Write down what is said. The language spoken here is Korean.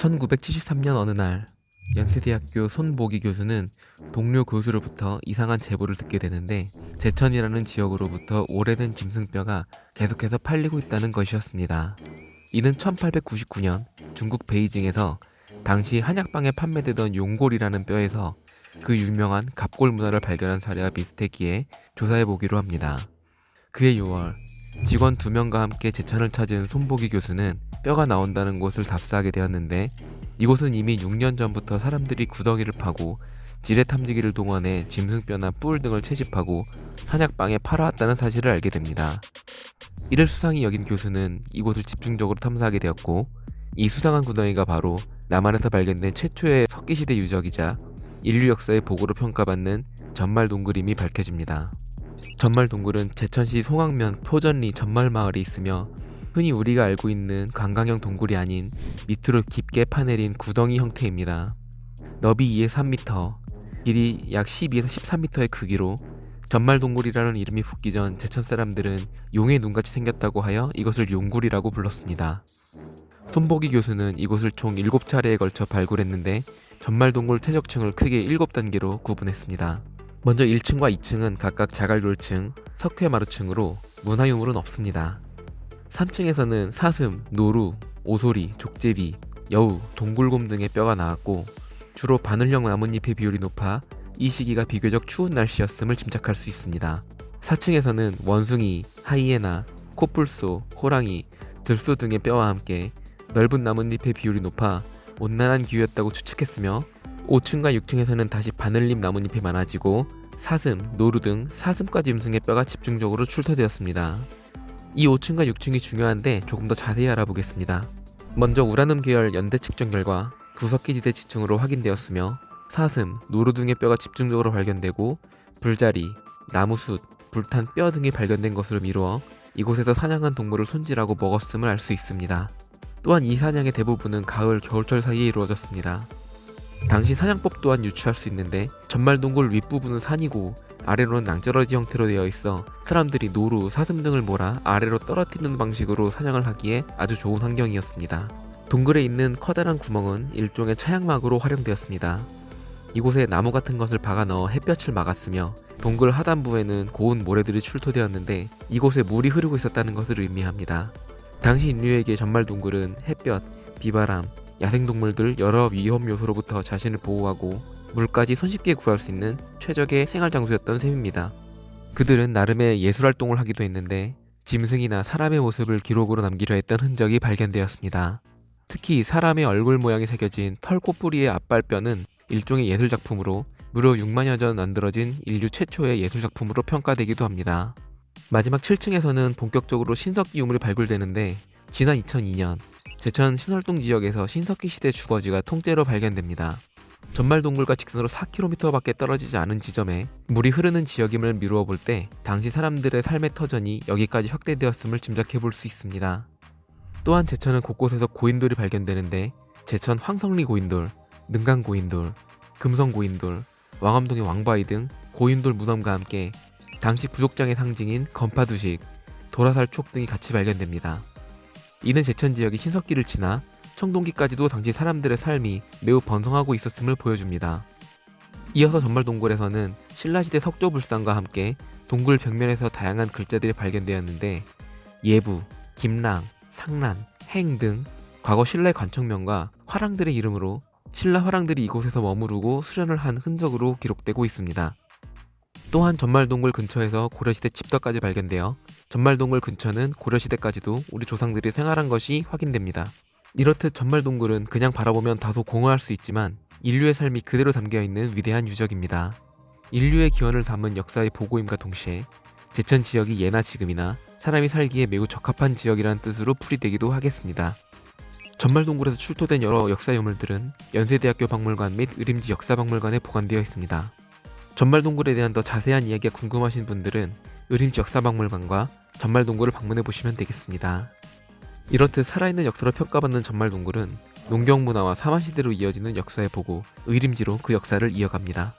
1973년 어느 날 연세대학교 손보기 교수는 동료 교수로부터 이상한 제보를 듣게 되는데 제천이라는 지역으로부터 오래된 짐승뼈가 계속해서 팔리고 있다는 것이었습니다. 이는 1899년 중국 베이징에서 당시 한약방에 판매되던 용골이라는 뼈에서 그 유명한 갑골 문화를 발견한 사례와 비슷했기에 조사해보기로 합니다. 그해 6월 직원 2명과 함께 제천을 찾은 손보기 교수는 뼈가 나온다는 곳을 답사하게 되었는데 이곳은 이미 6년 전부터 사람들이 구덩이를 파고 지뢰 탐지기를 동원해 짐승뼈나 뿔 등을 채집하고 한약방에 팔아왔다는 사실을 알게 됩니다. 이를 수상히 여긴 교수는 이곳을 집중적으로 탐사하게 되었고 이 수상한 구덩이가 바로 남한에서 발견된 최초의 석기시대 유적이자 인류 역사의 보고로 평가받는 전말동굴임이 밝혀집니다. 전말동굴은 제천시 송악면 표전리 전말마을에 있으며 흔히 우리가 알고 있는 관광형 동굴이 아닌 밑으로 깊게 파내린 구덩이 형태입니다. 너비 2에서 3m, 길이 약 12에서 13m의 크기로 전말동굴이라는 이름이 붙기 전 제천 사람들은 용의 눈같이 생겼다고 하여 이것을 용굴이라고 불렀습니다. 손보기 교수는 이곳을 총 7차례에 걸쳐 발굴했는데 전말동굴 퇴적층을 크게 7단계로 구분했습니다. 먼저 1층과 2층은 각각 자갈돌층, 석회마루층으로 문화유물은 없습니다. 3층에서는 사슴, 노루, 오소리, 족제비, 여우, 동굴곰 등의 뼈가 나왔고 주로 바늘형 나뭇잎의 비율이 높아 이 시기가 비교적 추운 날씨였음을 짐작할 수 있습니다. 4층에서는 원숭이, 하이에나, 코뿔소, 호랑이, 들소 등의 뼈와 함께 넓은 나뭇잎의 비율이 높아 온난한 기후였다고 추측했으며 5층과 6층에서는 다시 바늘잎 나뭇잎이 많아지고 사슴, 노루 등 사슴과 짐승의 뼈가 집중적으로 출토되었습니다. 이 5층과 6층이 중요한데 조금 더 자세히 알아보겠습니다. 먼저 우라늄 계열 연대 측정 결과 구석기지대 지층으로 확인되었으며 사슴, 노루 등의 뼈가 집중적으로 발견되고 불자리, 나무숯, 불탄 뼈 등이 발견된 것으로 미루어 이곳에서 사냥한 동물을 손질하고 먹었음을 알 수 있습니다. 또한 이 사냥의 대부분은 가을, 겨울철 사이에 이루어졌습니다. 당시 사냥법 또한 유추할 수 있는데 전말동굴 윗부분은 산이고 아래로는 낭떠러지 형태로 되어 있어 사람들이 노루, 사슴 등을 몰아 아래로 떨어뜨리는 방식으로 사냥을 하기에 아주 좋은 환경이었습니다. 동굴에 있는 커다란 구멍은 일종의 차양막으로 활용되었습니다. 이곳에 나무 같은 것을 박아 넣어 햇볕을 막았으며 동굴 하단부에는 고운 모래들이 출토되었는데 이곳에 물이 흐르고 있었다는 것을 의미합니다. 당시 인류에게 전말동굴은 햇볕, 비바람, 야생동물들 여러 위험 요소로부터 자신을 보호하고 물까지 손쉽게 구할 수 있는 최적의 생활 장소였던 셈입니다. 그들은 나름의 예술활동을 하기도 했는데 짐승이나 사람의 모습을 기록으로 남기려 했던 흔적이 발견되었습니다. 특히 사람의 얼굴 모양이 새겨진 털꽃뿌리의 앞발뼈는 일종의 예술작품으로 무려 6만여 전 만들어진 인류 최초의 예술작품으로 평가되기도 합니다. 마지막 7층에서는 본격적으로 신석기 유물이 발굴되는데 지난 2002년 제천 신월동 지역에서 신석기 시대 주거지가 통째로 발견됩니다. 전말동굴과 직선으로 4km밖에 떨어지지 않은 지점에 물이 흐르는 지역임을 미루어 볼 때 당시 사람들의 삶의 터전이 여기까지 확대되었음을 짐작해 볼 수 있습니다. 또한 제천은 곳곳에서 고인돌이 발견되는데 제천 황성리 고인돌, 능강 고인돌, 금성 고인돌, 왕암동의 왕바위 등 고인돌 문엄과 함께 당시 부족장의 상징인 건파두식, 도라살촉 등이 같이 발견됩니다. 이는 제천 지역이 신석기를 지나 청동기까지도 당시 사람들의 삶이 매우 번성하고 있었음을 보여줍니다. 이어서 전말동굴에서는 신라시대 석조불상과 함께 동굴 벽면에서 다양한 글자들이 발견되었는데 예부, 김랑, 상란, 행 등 과거 신라의 관청명과 화랑들의 이름으로 신라 화랑들이 이곳에서 머무르고 수련을 한 흔적으로 기록되고 있습니다. 또한 전말동굴 근처에서 고려시대 집터까지 발견되어 전말동굴 근처는 고려시대까지도 우리 조상들이 생활한 것이 확인됩니다. 이렇듯 전말동굴은 그냥 바라보면 다소 공허할 수 있지만 인류의 삶이 그대로 담겨있는 위대한 유적입니다. 인류의 기원을 담은 역사의 보고임과 동시에 제천 지역이 예나 지금이나 사람이 살기에 매우 적합한 지역이라는 뜻으로 풀이되기도 하겠습니다. 전말동굴에서 출토된 여러 역사 유물들은 연세대학교 박물관 및 의림지 역사박물관에 보관되어 있습니다. 전말동굴에 대한 더 자세한 이야기가 궁금하신 분들은 의림지 역사박물관과 전말동굴을 방문해 보시면 되겠습니다. 이렇듯 살아있는 역사로 평가받는 전말동굴은 농경문화와 사마시대로 이어지는 역사의 보고 의림지로 그 역사를 이어갑니다.